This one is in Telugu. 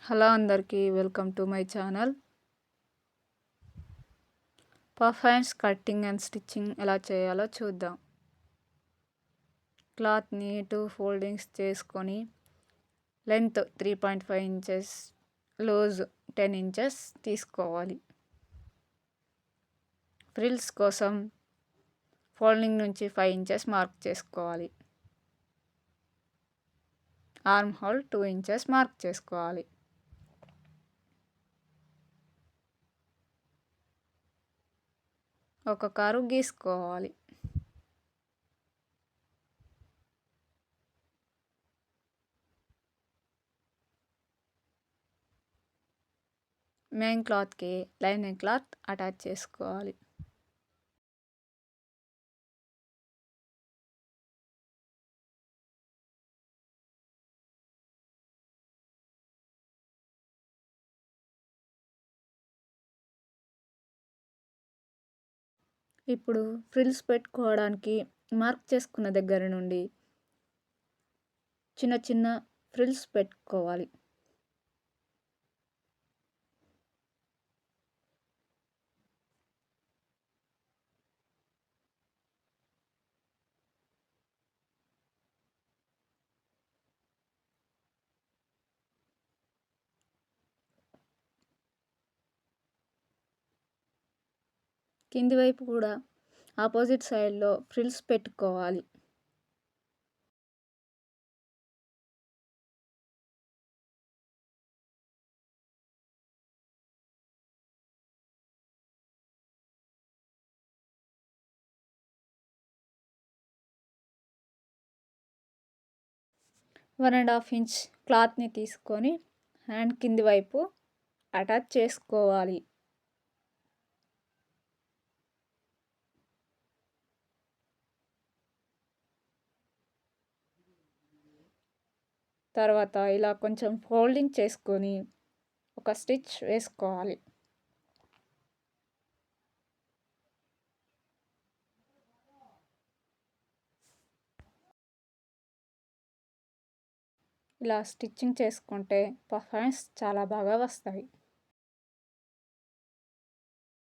హలో అందరికీ welcome to my channel. Puff hands cutting and stitching ఎలా చేయాలో చూద్దాం. క్లాత్ని 2 ఫోల్డింగ్స్ చేసుకొని లెంత్ 3.5 ఇంచెస్, లూజ్ 10 ఇంచెస్ తీసుకోవాలి. ఫ్రిల్స్ కోసం ఫోల్డింగ్ నుంచి 5 ఇంచెస్ మార్క్ చేసుకోవాలి. ఆర్మ్ హోల్ 2 ఇంచెస్ మార్క్ చేసుకోవాలి. ఒక కర్వ్ గీసుకోవాలి. మెయిన్ క్లాత్కి లైనింగ్ క్లాత్ అటాచ్ చేసుకోవాలి. ఇప్పుడు ఫ్రిల్స్ పెట్టుకోవడానికి మార్క్ చేసుకున్న దగ్గర నుండి చిన్న చిన్న ఫ్రిల్స్ పెట్టుకోవాలి. కింది వైపు కూడా ఆపోజిట్ సైడ్లో ఫ్రిల్స్ పెట్టుకోవాలి. వన్ అండ్ హాఫ్ ఇంచ్ క్లాత్ని తీసుకొని హ్యాండ్ కింది వైపు అటాచ్ చేసుకోవాలి. తర్వాత ఇలా కొంచెం ఫోల్డింగ్ చేసుకొని ఒక స్టిచ్ వేసుకోవాలి. ఇలా స్టిచ్చింగ్ చేసుకుంటే పఫ్ హ్యాండ్స్ చాలా బాగా వస్తాయి.